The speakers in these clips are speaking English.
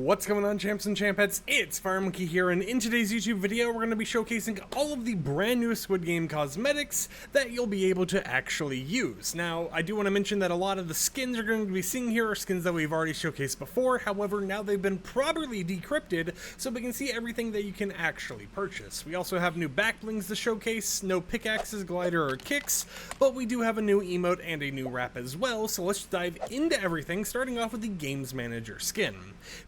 What's going on, champs and champettes? It's FireMonkey here, and in today's YouTube video we're going to be showcasing all of the brand new Squid Game cosmetics that you'll be able to actually use. Now, I do want to mention that a lot of the skins you're going to be seeing here are skins that we've already showcased before. However, now they've been properly decrypted so we can see everything that you can actually purchase. We also have new back blings to showcase, no pickaxes, glider, or kicks, but we do have a new emote and a new wrap as well, so let's dive into everything, starting off with the Games Manager skin.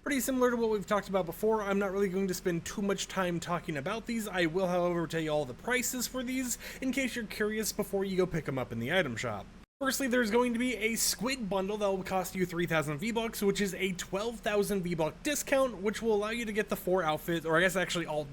Pretty similar to what we've talked about before. I'm not really going to spend too much time talking about these. I will, however, tell you all the prices for these in case you're curious before you go pick them up in the item shop. Firstly, there's going to be a Squid bundle that will cost you 3,000 V-Bucks, which is a 12,000 V-Buck discount, which will allow you to get the 4 outfits, or I guess actually all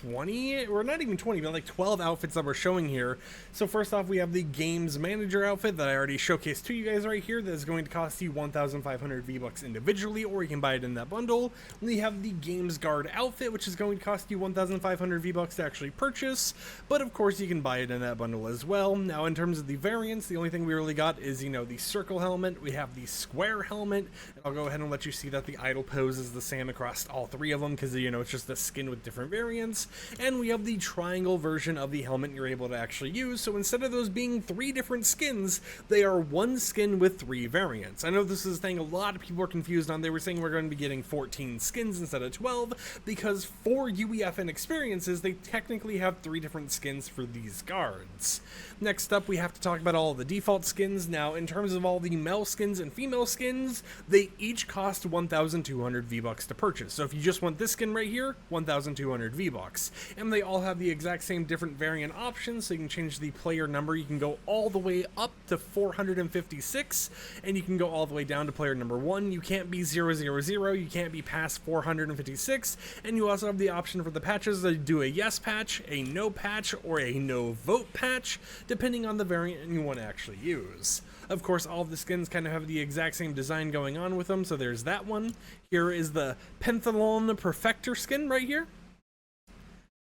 20, or not even 20, but like 12 outfits that we're showing here. So first off, we have the Games Manager outfit that I already showcased to you guys right here. That is going to cost you 1,500 V-Bucks individually, or you can buy it in that bundle. We have the Games Guard outfit, which is going to cost you 1,500 V-Bucks to actually purchase, but of course you can buy it in that bundle as well. Now, in terms of the variants, the only thing we really got is, the circle helmet. We have the square helmet, and I'll go ahead and let you see that the idle pose is the same across all 3 of them, because, it's just a skin with different variants. And we have the triangle version of the helmet you're able to actually use, so instead of those being 3 different skins, they are 1 skin with 3 variants. I know this is a thing a lot of people are confused on. They were saying we're going to be getting 14 skins instead of 12, because for UEFN experiences, they technically have 3 different skins for these guards. Next up, we have to talk about all of the default skins. Now, in terms of all the male skins and female skins, they each cost 1,200 V-Bucks to purchase. So if you just want this skin right here, 1,200 V-Bucks. And they all have the exact same different variant options, so you can change the player number. You can go all the way up to 456, and you can go all the way down to player number 1. You can't be 000, you can't be past 456, and you also have the option for the patches to do a yes patch, a no patch, or a no vote patch, depending on the variant you want to actually use. Of course, all of the skins kind of have the exact same design going on with them, so there's that one. Here is the Penthalon Perfector skin right here.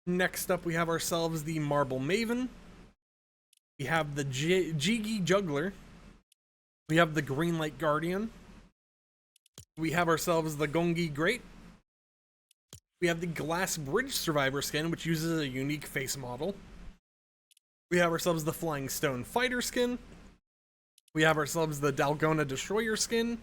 Next up, we have ourselves the Marble Maven. We have the Jiggy Juggler. We have the Greenlight Guardian. We have ourselves the Gongi Great. We have the Glass Bridge Survivor skin, which uses a unique face model. We have ourselves the Flying Stone Fighter skin. We have ourselves the Dalgona Destroyer skin.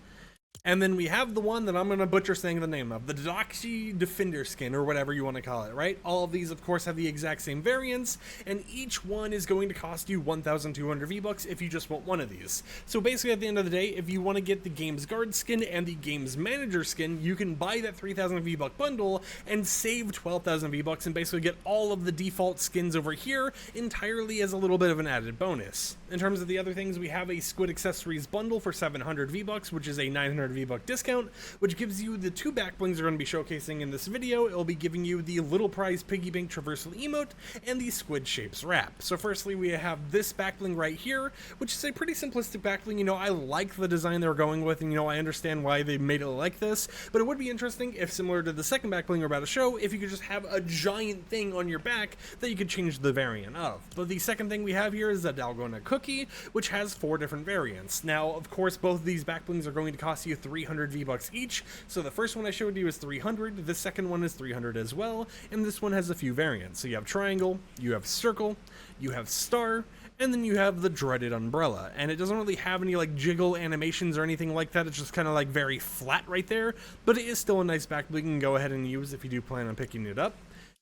And then we have the one that I'm going to butcher saying the name of, the Doxy Defender skin, or whatever you want to call it, right? All of these, of course, have the exact same variants, and each one is going to cost you 1,200 V-Bucks if you just want one of these. So basically, at the end of the day, if you want to get the Games Guard skin and the Games Manager skin, you can buy that 3,000 V-Buck bundle and save 12,000 V-Bucks and basically get all of the default skins over here entirely as a little bit of an added bonus. In terms of the other things, we have a Squid Accessories bundle for 700 V-Bucks, which is a 900 V-Buck discount, which gives you the 2 back blings we're going to be showcasing in this video. It'll be giving you the Little Prize Piggy Bank Traversal Emote and the Squid Shapes wrap. So firstly, we have this back bling right here, which is a pretty simplistic back bling. I like the design they're going with, and I understand why they made it like this, but it would be interesting if, similar to the second back bling we're about to show, if you could just have a giant thing on your back that you could change the variant of. But the second thing we have here is the Dalgona Cookie, which has 4 different variants. Now, of course, both of these back blings are going to cost you 300 V-Bucks each. So the first one I showed you is 300, the second one is 300 as well, and this one has a few variants. So you have triangle, you have circle, you have star, and then you have the dreaded umbrella. And it doesn't really have any jiggle animations or anything like that. It's just kind of very flat right there, but it is still a nice back bling you can go ahead and use if you do plan on picking it up.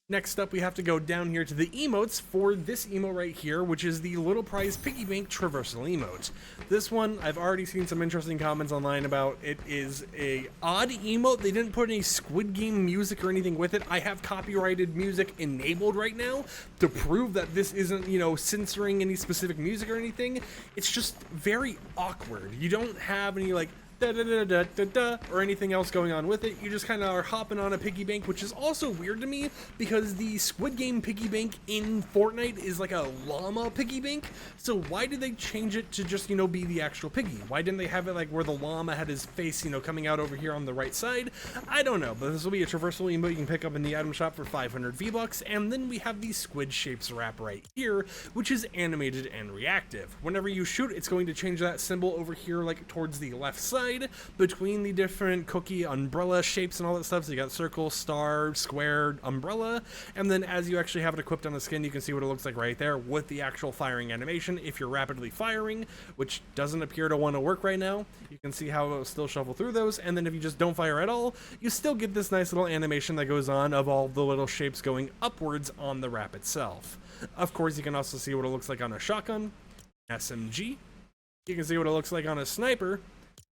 Next up, we have to go down here to the emotes for this emote right here, which is the Little Prize Piggy Bank Traversal Emote. This one, I've already seen some interesting comments online about. It is a odd emote. They didn't put any Squid Game music or anything with it. I have copyrighted music enabled right now to prove that this isn't, censoring any specific music or anything. It's just very awkward. You don't have any, da da da da da da or anything else going on with it. You just kind of are hopping on a piggy bank, which is also weird to me because the Squid Game piggy bank in Fortnite is like a llama piggy bank. So why did they change it to just be the actual piggy? Why didn't they have it where the llama had his face coming out over here on the right side? I don't know, but this will be a traversal emote you can pick up in the item shop for 500 V-Bucks. And then we have the Squid Shapes wrap right here, which is animated and reactive. Whenever you shoot, it's going to change that symbol over here towards the left side, side between the different cookie umbrella shapes and all that stuff. So you got circle, star, square, umbrella, and then as you actually have it equipped on the skin, you can see what it looks like right there with the actual firing animation. If you're rapidly firing, which doesn't appear to want to work right now, you can see how it will still shuffle through those. And then if you just don't fire at all, you still get this nice little animation that goes on of all the little shapes going upwards on the wrap itself. Of course, you can also see what it looks like on a shotgun, SMG. You can see what it looks like on a sniper,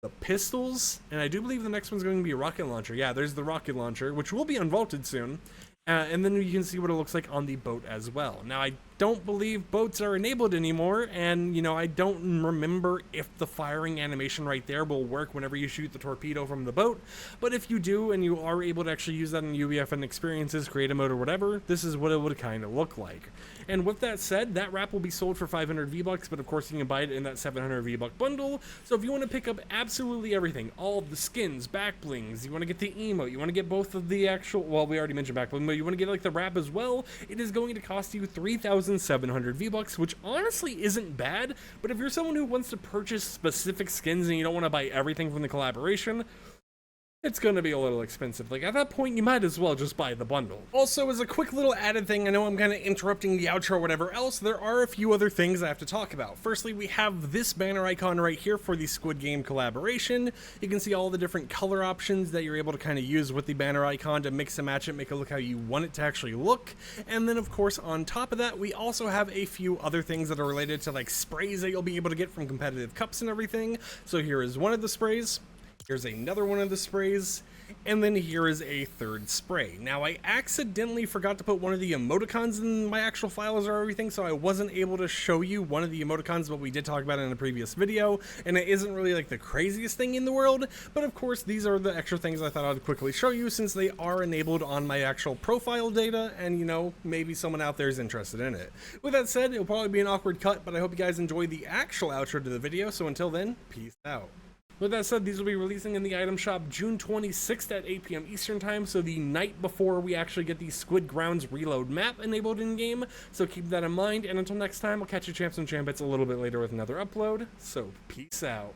the pistols, and I do believe the next one's going to be a rocket launcher. Yeah, there's the rocket launcher, which will be unvaulted soon. And then you can see what it looks like on the boat as well. Now, I don't believe boats are enabled anymore, and, you know, I don't remember if the firing animation right there will work whenever you shoot the torpedo from the boat, but if you do, and you are able to actually use that in UEFN experiences, create a mode or whatever, this is what it would kind of look like. And with that said, that wrap will be sold for 500 V-Bucks, but of course you can buy it in that 700 V-Buck bundle, so if you want to pick up absolutely everything, all of the skins, back blings, you want to get the emote, you want to get both of the actual, well, we already mentioned back bling, but you want to get like the wrap as well, it is going to cost you 3,700 V-Bucks, which honestly isn't bad, but if you're someone who wants to purchase specific skins and you don't want to buy everything from the collaboration, it's going to be a little expensive. Like, at that point, you might as well just buy the bundle. Also, as a quick little added thing, I know I'm kind of interrupting the outro or whatever else, there are a few other things I have to talk about. Firstly, we have this banner icon right here for the Squid Game collaboration. You can see all the different color options that you're able to kind of use with the banner icon to mix and match it, make it look how you want it to actually look. And then, of course, on top of that, we also have a few other things that are related to, like, sprays that you'll be able to get from competitive cups and everything. So here is one of the sprays. Here's another one of the sprays, and then here is a third spray. Now, I accidentally forgot to put one of the emoticons in my actual files or everything, so I wasn't able to show you one of the emoticons, but we did talk about it in a previous video, and it isn't really like the craziest thing in the world, but of course, these are the extra things I thought I'd quickly show you since they are enabled on my actual profile data, and you know, maybe someone out there is interested in it. With that said, it'll probably be an awkward cut, but I hope you guys enjoy the actual outro to the video, so until then, peace out. With that said, these will be releasing in the item shop June 26th at 8 p.m. Eastern time, so the night before we actually get the Squid Grounds Reload map enabled in-game, so keep that in mind, and until next time, I'll catch you champs and champets a little bit later with another upload, so peace out.